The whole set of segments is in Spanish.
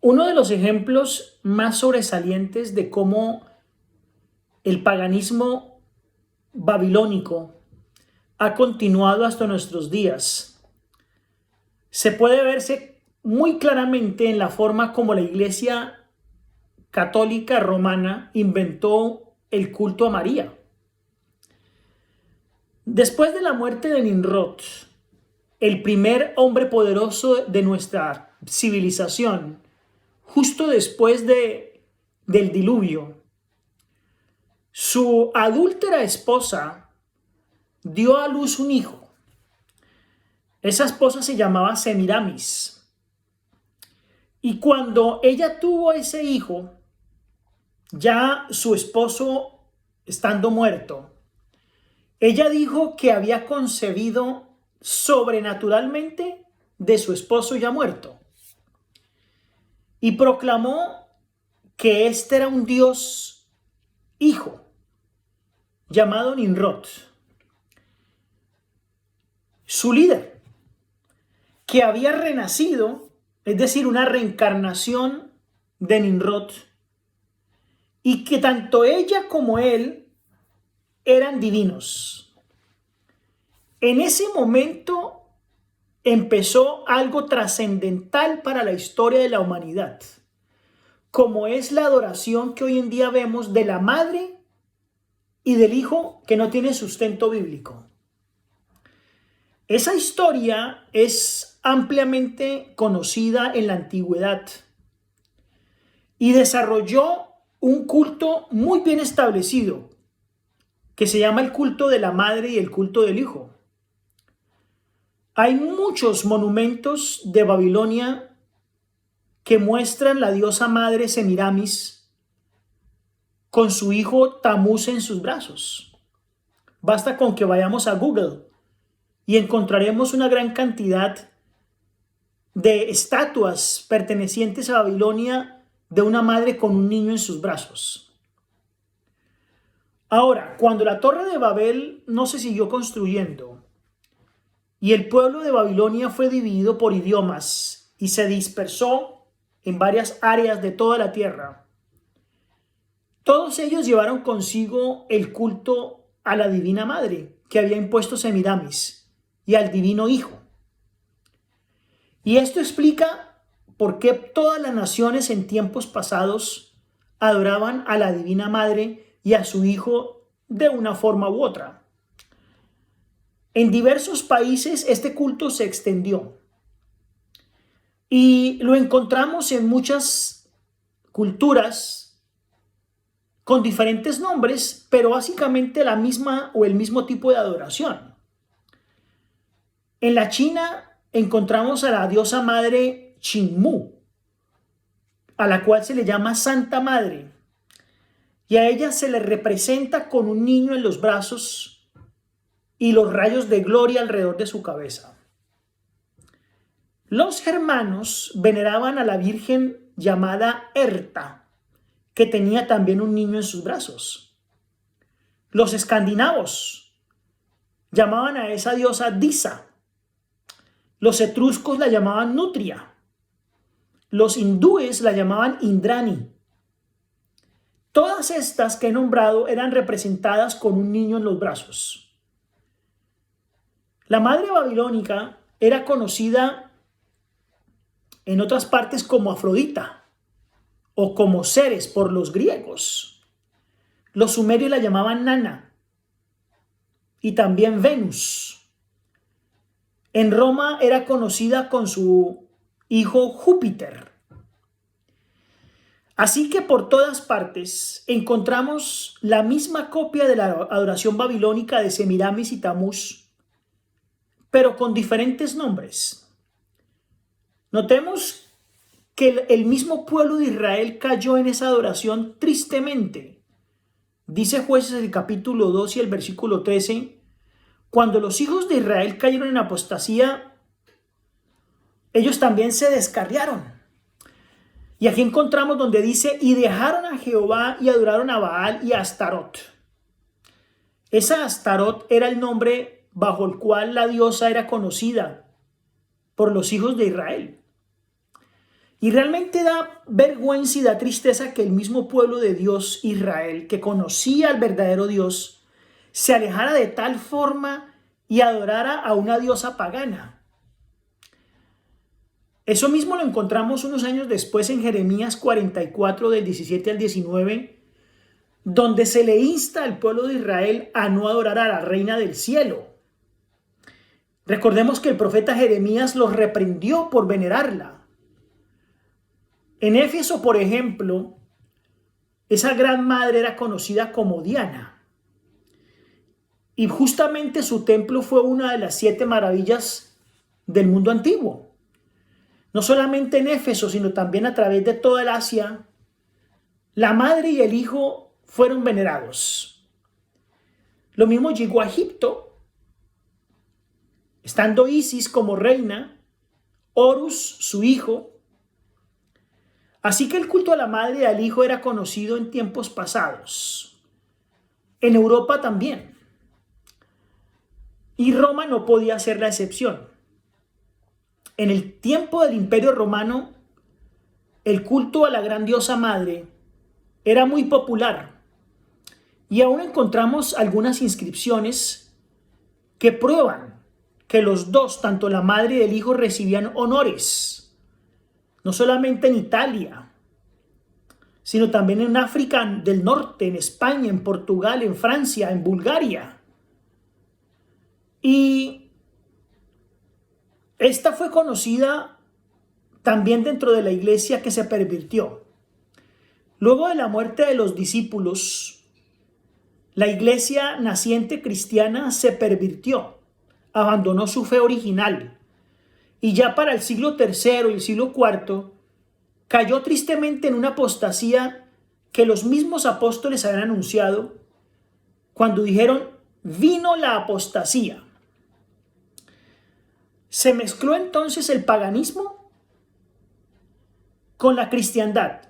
Uno de los ejemplos más sobresalientes de cómo el paganismo babilónico ha continuado hasta nuestros días se puede verse muy claramente en la forma como la Iglesia Católica Romana inventó el culto a María. Después de la muerte de Nimrod, el primer hombre poderoso de nuestra civilización, justo después del diluvio, su adúltera esposa dio a luz un hijo. Esa esposa se llamaba Semiramis. Y cuando ella tuvo ese hijo, ya su esposo estando muerto, ella dijo que había concebido sobrenaturalmente de su esposo ya muerto. Y proclamó que este era un dios hijo llamado Nimrod, su líder, que había renacido, es decir, una reencarnación de Nimrod, y que tanto ella como él eran divinos. En ese momento empezó algo trascendental para la historia de la humanidad, como es la adoración que hoy en día vemos de la madre y del hijo que no tiene sustento bíblico. Esa historia es ampliamente conocida en la antigüedad y desarrolló un culto muy bien establecido que se llama el culto de la madre y el culto del hijo. Hay muchos monumentos de Babilonia que muestran la diosa madre Semiramis con su hijo Tamuz en sus brazos. Basta con que vayamos a Google y encontraremos una gran cantidad de estatuas pertenecientes a Babilonia de una madre con un niño en sus brazos. Ahora, cuando la Torre de Babel no se siguió construyendo y el pueblo de Babilonia fue dividido por idiomas y se dispersó en varias áreas de toda la tierra, todos ellos llevaron consigo el culto a la Divina Madre que había impuesto Semiramis y al Divino Hijo. Y esto explica por qué todas las naciones en tiempos pasados adoraban a la Divina Madre y a su Hijo de una forma u otra. En diversos países este culto se extendió y lo encontramos en muchas culturas con diferentes nombres, pero básicamente la misma o el mismo tipo de adoración. En la China encontramos a la diosa madre Qingmu, a la cual se le llama Santa Madre, y a ella se le representa con un niño en los brazos y los rayos de gloria alrededor de su cabeza. Los germanos veneraban a la Virgen llamada Herta, que tenía también un niño en sus brazos. Los escandinavos llamaban a esa diosa Disa. Los etruscos la llamaban Nutria. Los hindúes la llamaban Indrani. Todas estas que he nombrado eran representadas con un niño en los brazos. La madre babilónica era conocida en otras partes como Afrodita o como Ceres por los griegos. Los sumerios la llamaban Nana y también Venus. En Roma era conocida con su hijo Júpiter. Así que por todas partes encontramos la misma copia de la adoración babilónica de Semiramis y Tamuz, pero con diferentes nombres. Notemos que el mismo pueblo de Israel cayó en esa adoración tristemente. Dice Jueces el capítulo 2 y el versículo 13, cuando los hijos de Israel cayeron en apostasía, ellos también se descarriaron. Y aquí encontramos donde dice, y dejaron a Jehová y adoraron a Baal y a Astarot. Esa Astarot era el nombre bajo el cual la diosa era conocida por los hijos de Israel. Y realmente da vergüenza y da tristeza que el mismo pueblo de Dios, Israel, que conocía al verdadero Dios, se alejara de tal forma y adorara a una diosa pagana. Eso mismo lo encontramos unos años después en Jeremías 44, del 17 al 19, donde se le insta al pueblo de Israel a no adorar a la reina del cielo. Recordemos que el profeta Jeremías los reprendió por venerarla. En Éfeso, por ejemplo, esa gran madre era conocida como Diana. Y justamente su templo fue una de las 7 maravillas del mundo antiguo. No solamente en Éfeso, sino también a través de toda el Asia, la madre y el hijo fueron venerados. Lo mismo llegó a Egipto, estando Isis como reina, Horus, su hijo. Así que el culto a la madre y al hijo era conocido en tiempos pasados. En Europa también. Y Roma no podía ser la excepción. En el tiempo del Imperio Romano, el culto a la gran diosa madre era muy popular. Y aún encontramos algunas inscripciones que prueban que los dos, tanto la madre y el hijo, recibían honores. No solamente en Italia, sino también en África del Norte, en España, en Portugal, en Francia, en Bulgaria. Y esta fue conocida también dentro de la iglesia, que se pervirtió. Luego de la muerte de los discípulos, la iglesia naciente cristiana se pervirtió, abandonó su fe original. Y ya para el siglo III y el siglo IV, cayó tristemente en una apostasía que los mismos apóstoles habían anunciado cuando dijeron: vino la apostasía. Se mezcló entonces el paganismo con la cristiandad.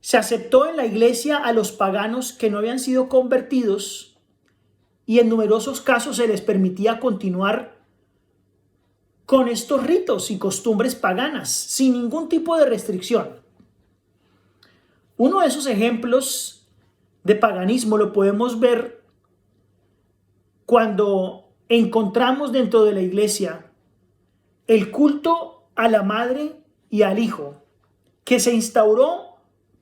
Se aceptó en la iglesia a los paganos que no habían sido convertidos y en numerosos casos se les permitía continuar con estos ritos y costumbres paganas sin ningún tipo de restricción. Uno de esos ejemplos de paganismo lo podemos ver cuando encontramos dentro de la iglesia el culto a la madre y al hijo, que se instauró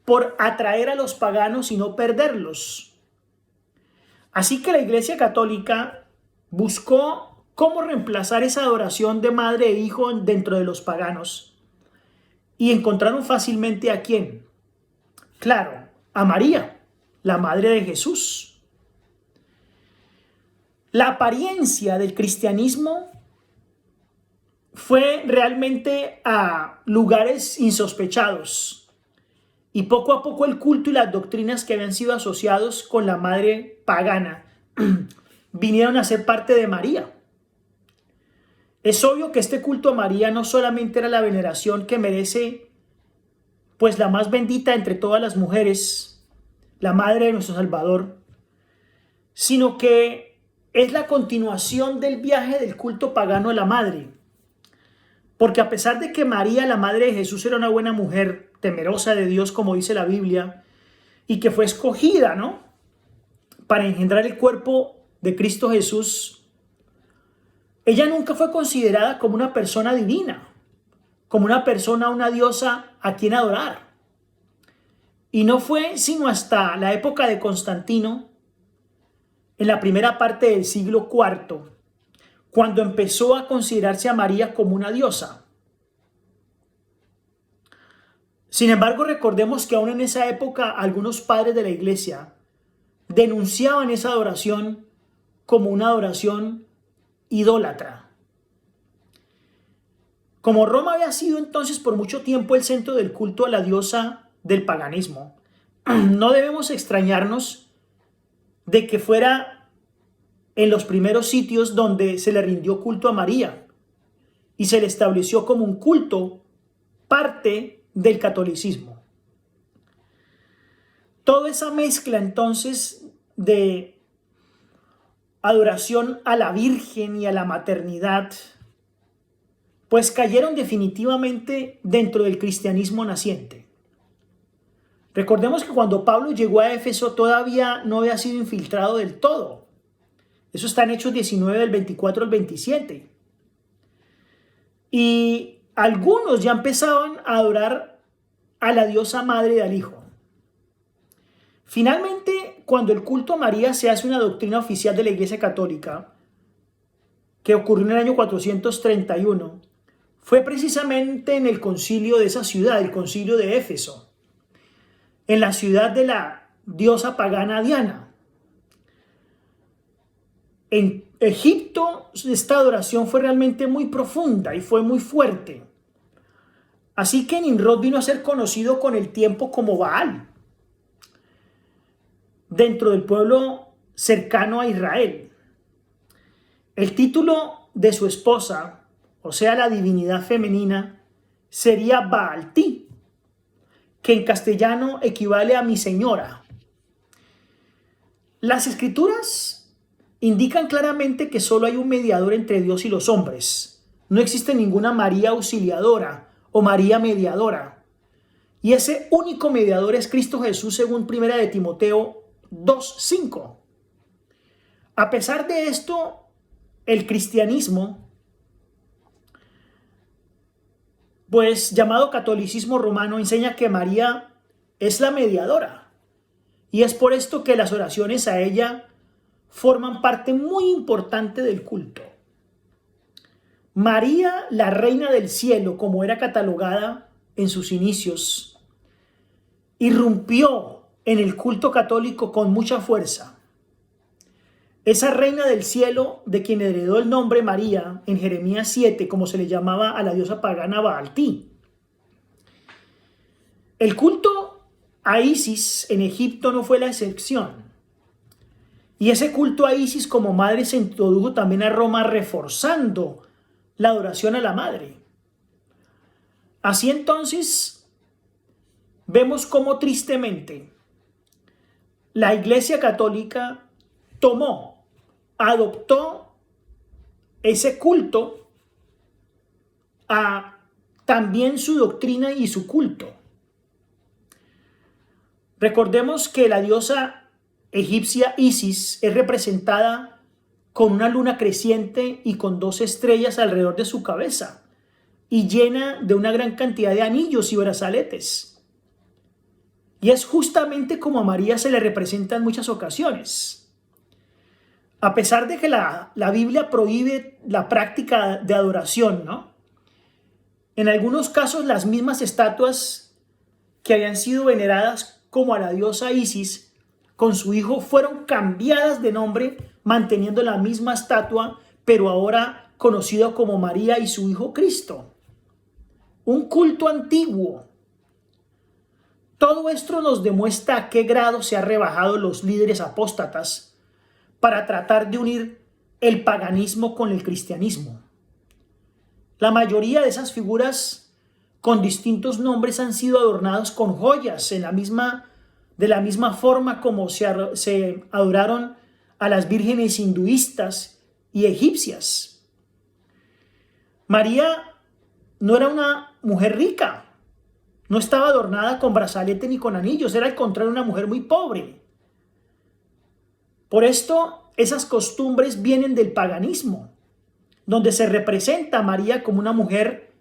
por atraer a los paganos y no perderlos. Así que la Iglesia Católica buscó cómo reemplazar esa adoración de madre e hijo dentro de los paganos. Y encontraron fácilmente ¿a quién? Claro, a María, la madre de Jesús. La apariencia del cristianismo fue realmente a lugares insospechados. Y poco a poco el culto y las doctrinas que habían sido asociados con la madre pagana vinieron a ser parte de María. Es obvio que este culto a María no solamente era la veneración que merece, pues la más bendita entre todas las mujeres, la madre de nuestro Salvador, sino que es la continuación del viaje del culto pagano a la madre. Porque a pesar de que María, la madre de Jesús, era una buena mujer, temerosa de Dios, como dice la Biblia, y que fue escogida, ¿no?, para engendrar el cuerpo de Cristo Jesús, ella nunca fue considerada como una persona divina, como una persona, una diosa a quien adorar. Y no fue sino hasta la época de Constantino, en la primera parte del siglo IV, cuando empezó a considerarse a María como una diosa. Sin embargo, recordemos que aún en esa época algunos padres de la iglesia denunciaban esa adoración como una adoración idólatra. Como Roma había sido entonces por mucho tiempo el centro del culto a la diosa del paganismo, no debemos extrañarnos de que fuera en los primeros sitios donde se le rindió culto a María y se le estableció como un culto parte del catolicismo. Toda esa mezcla entonces de adoración a la Virgen y a la maternidad pues cayeron definitivamente dentro del cristianismo naciente. Recordemos que cuando Pablo llegó a Éfeso todavía no había sido infiltrado del todo. Eso está en Hechos 19, del 24 al 27. Y algunos ya empezaban a adorar a la diosa madre y al hijo. Finalmente, cuando el culto a María se hace una doctrina oficial de la Iglesia Católica, que ocurrió en el año 431, fue precisamente en el concilio de esa ciudad, el concilio de Éfeso, en la ciudad de la diosa pagana Diana. En Egipto, esta adoración fue realmente muy profunda y fue muy fuerte. Así que Nimrod vino a ser conocido con el tiempo como Baal, dentro del pueblo cercano a Israel. El título de su esposa, o sea, la divinidad femenina, sería Baaltí, que en castellano equivale a mi señora. Las escrituras indican claramente que solo hay un mediador entre Dios y los hombres. No existe ninguna María auxiliadora o María mediadora. Y ese único mediador es Cristo Jesús, según 1 de Timoteo 2:5. A pesar de esto, el cristianismo, pues llamado catolicismo romano, enseña que María es la mediadora. Y es por esto que las oraciones a ella forman parte muy importante del culto. María, la reina del cielo, como era catalogada en sus inicios, irrumpió en el culto católico con mucha fuerza. Esa reina del cielo, de quien heredó el nombre María en Jeremías 7, como se le llamaba a la diosa pagana Baaltí. El culto a Isis en Egipto no fue la excepción. Y ese culto a Isis como madre se introdujo también a Roma, reforzando la adoración a la madre. Así entonces, vemos cómo tristemente la Iglesia Católica adoptó ese culto a también su doctrina y su culto. Recordemos que la diosa egipcia Isis es representada con una luna creciente y con 2 estrellas alrededor de su cabeza y llena de una gran cantidad de anillos y brazaletes. Y es justamente como a María se le representa en muchas ocasiones. A pesar de que la Biblia prohíbe la práctica de adoración, ¿no? En algunos casos las mismas estatuas que habían sido veneradas como a la diosa Isis con su hijo fueron cambiadas de nombre, manteniendo la misma estatua, pero ahora conocido como María y su hijo Cristo. Un culto antiguo. Todo esto nos demuestra a qué grado se han rebajado los líderes apóstatas para tratar de unir el paganismo con el cristianismo. La mayoría de esas figuras con distintos nombres han sido adornados con joyas de la misma forma como se adoraron a las vírgenes hinduistas y egipcias. María no era una mujer rica, no estaba adornada con brazalete ni con anillos, era al contrario una mujer muy pobre. Por esto, esas costumbres vienen del paganismo, donde se representa a María como una mujer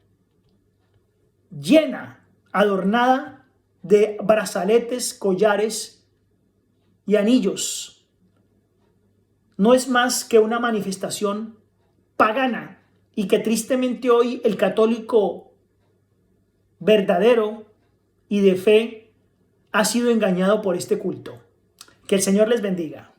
llena, adornada de brazaletes, collares y anillos. No es más que una manifestación pagana y que tristemente hoy el católico verdadero y de fe ha sido engañado por este culto. Que el Señor les bendiga.